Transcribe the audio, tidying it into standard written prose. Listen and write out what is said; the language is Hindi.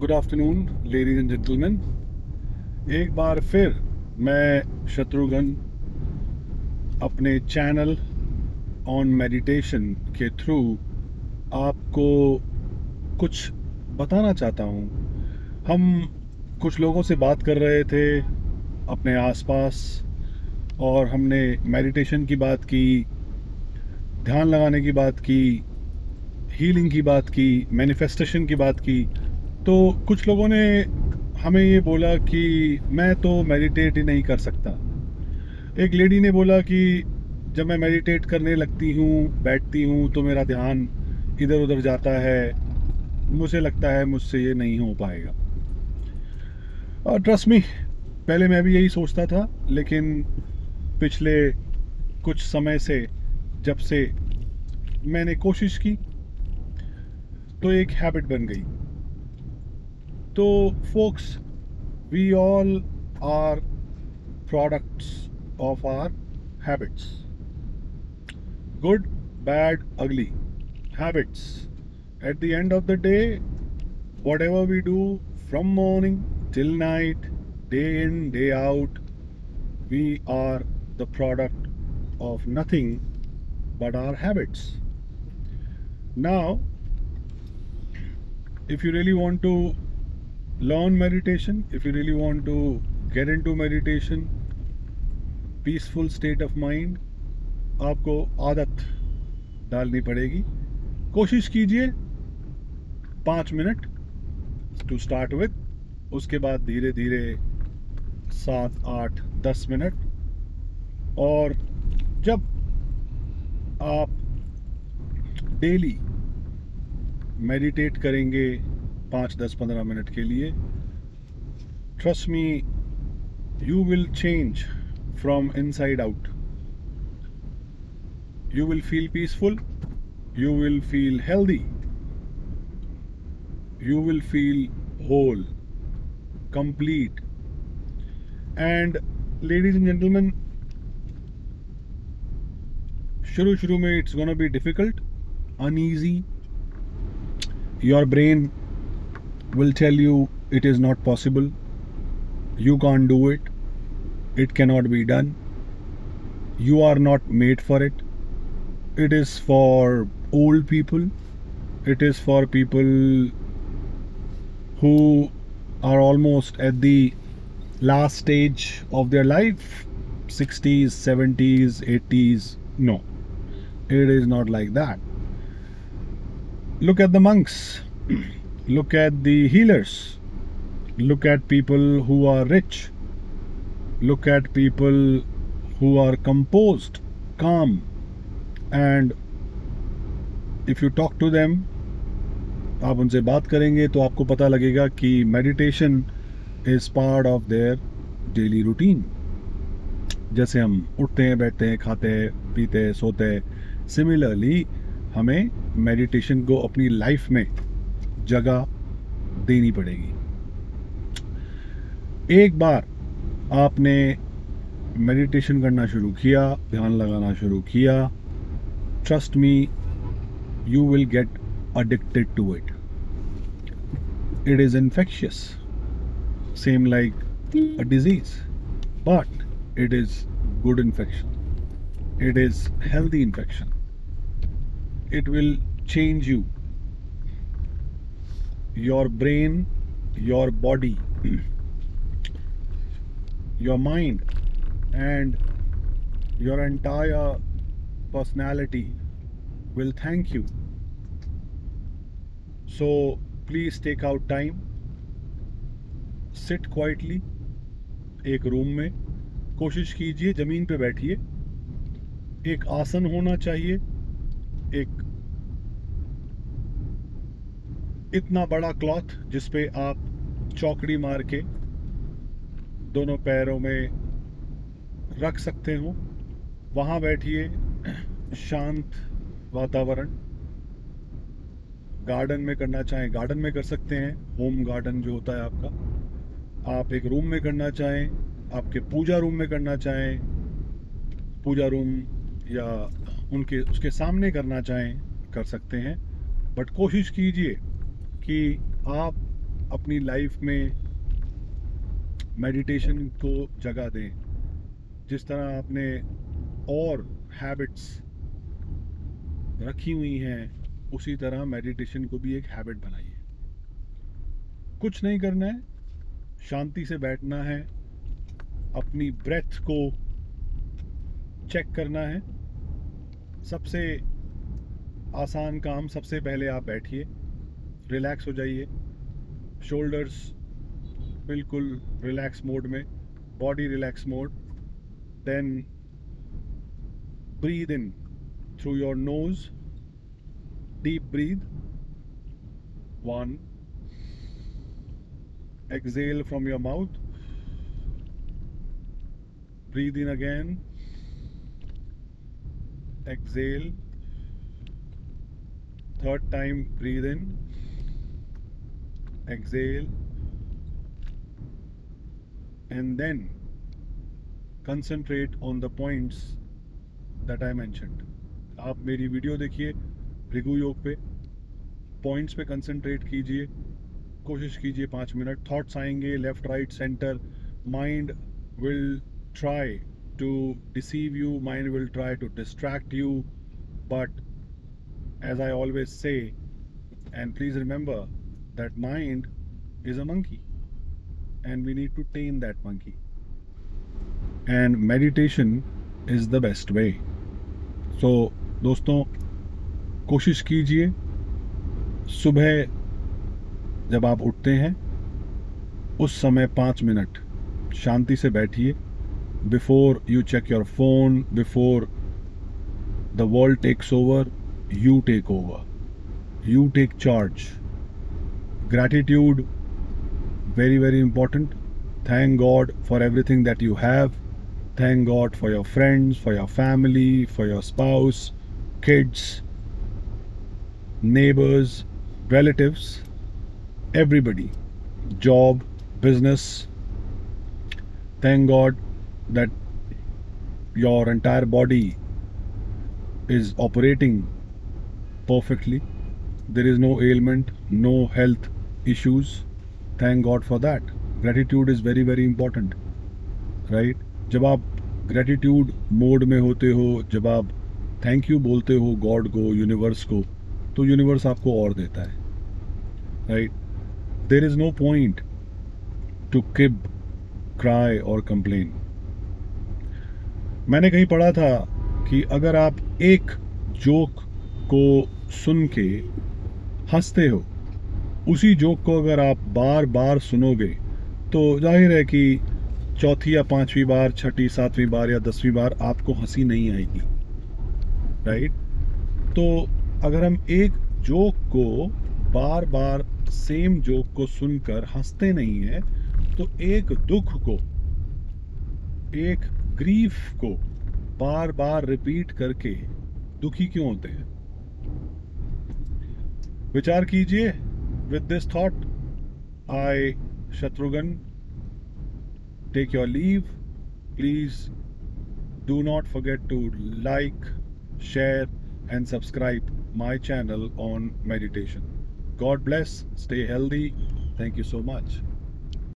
Good afternoon ladies and gentleman. एक बार फिर मैं शत्रुघ्न अपने चैनल ऑन मेडिटेशन के थ्रू आपको कुछ बताना चाहता हूँ। हम कुछ लोगों से बात कर रहे थे अपने आसपास और हमने मेडिटेशन की बात की, ध्यान लगाने की बात की, हीलिंग की बात की, मैनिफेस्टेशन की बात की। तो कुछ लोगों ने हमें ये बोला कि मैं तो मेडिटेट ही नहीं कर सकता। एक लेडी ने बोला कि जब मैं मेडिटेट करने लगती हूँ, बैठती हूँ, तो मेरा ध्यान इधर उधर जाता है, मुझे लगता है मुझसे ये नहीं हो पाएगा। और ट्रस्ट मी, पहले मैं भी यही सोचता था, लेकिन पिछले कुछ समय से जब से मैंने कोशिश की तो एक हैबिट बन गई। तो folks, we all are products of our habits. Good, bad, ugly habits. At the end of the day, whatever we do from morning till night, day in, day out, we are the product of nothing but our habits. Now, if you really want to learn meditation, if you really want to get into meditation, peaceful state of mind, आपको आदत डालनी पड़ेगी। कोशिश कीजिए 5 मिनट टू स्टार्ट विद, उसके बाद धीरे धीरे 7, 8, 10 मिनट। और जब आप डेली मेडिटेट करेंगे 5, 10, 15 मिनट के लिए, trust me, you will change from inside out. You will feel peaceful, you will feel healthy, you will feel whole, complete. And ladies and gentlemen, शुरू में it's gonna be difficult, uneasy. Your brain will tell you it is not possible, you can't do it, it cannot be done, you are not made for it, it is for old people, it is for people who are almost at the last stage of their life, 60s, 70s, 80s. No, it is not like that. Look at the monks, look at the healers, look at people who are rich, look at people who are composed, calm, and if you talk to them, आप उनसे बात करेंगे तो आपको पता लगेगा कि meditation is part of their daily routine. जैसे हम उठते हैं, बैठते हैं, खाते हैं, पीते हैं, सोते हैं, सिमिलरली हमें मेडिटेशन को अपनी लाइफ में जगह देनी पड़ेगी। एक बार आपने मेडिटेशन करना शुरू किया, ध्यान लगाना शुरू किया, trust me, you will get addicted to it. It is infectious, same like a disease, but it is good infection, it is healthy infection. It will change you, your brain, your body, your mind, and your entire personality will thank you. So please take out time, sit quietly, एक रूम में, कोशिश कीजिए ज़मीन पे बैठिए, एक आसन होना चाहिए, एक इतना बड़ा क्लॉथ जिस पे आप चौकड़ी मार के दोनों पैरों में रख सकते हो, वहाँ बैठिए। शांत वातावरण, गार्डन में करना चाहें गार्डन में कर सकते हैं, होम गार्डन जो होता है आपका। आप एक रूम में करना चाहें, आपके पूजा रूम में करना चाहें, पूजा रूम या उसके सामने करना चाहें, कर सकते हैं। बट कोशिश कीजिए कि आप अपनी लाइफ में मेडिटेशन को जगह दें। जिस तरह आपने और हैबिट्स रखी हुई हैं, उसी तरह मेडिटेशन को भी एक हैबिट बनाइए। कुछ नहीं करना है, शांति से बैठना है, अपनी ब्रेथ को चेक करना है। सबसे आसान काम, सबसे पहले आप बैठिए, रिलैक्स हो जाइए, शोल्डर्स बिल्कुल रिलैक्स मोड में, body relax mode. Then breathe in through your nose, deep breath, 1, exhale from your mouth, breathe in again, exhale, third time breathe in, exhale, and then concentrate on the points that I mentioned. आप मेरी वीडियो देखिए भृगु योग पे, पॉइंट्स पे कंसंट्रेट कीजिए, कोशिश कीजिए 5 मिनट। थॉट्स आएंगे left right centre, mind will try to deceive you, mind will try to distract you, but as I always say, and please remember that mind is a monkey and we need to tame that monkey, and meditation is the best way. So दोस्तों, कोशिश कीजिए सुबह जब आप उठते हैं उस समय 5 मिनट शांति से बैठिए। Before you check your phone, before the world takes over, you take over, you take charge. Gratitude, very very important. Thank God for everything that you have. Thank God for your friends, for your family, for your spouse, kids, neighbors, relatives, everybody, job, business. Thank God that your entire body is operating perfectly. There is no ailment, no health issues. Thank God for that. Gratitude is very very important, right? जब आप gratitude मोड में होते हो, जब आप थैंक यू बोलते हो गॉड को, यूनिवर्स को, तो यूनिवर्स आपको और देता है, right? There is no point to kib, cry or complain. मैंने कहीं पढ़ा था कि अगर आप एक जोक को सुन के हंसते हो, उसी जोक को अगर आप बार बार सुनोगे तो जाहिर है कि चौथी या 5वीं बार, छठी 7वीं बार या 10वीं बार आपको हंसी नहीं आएगी, राइट? तो अगर हम एक जोक को बार बार सेम जोक को सुनकर हंसते नहीं हैं, तो एक दुख को, एक ग्रीफ को बार बार रिपीट करके दुखी क्यों होते हैं? विचार कीजिए। With this thought I, Shatrughan, take your leave. Please do not forget to like, share and subscribe my channel on meditation. God bless. Stay healthy. Thank you so much.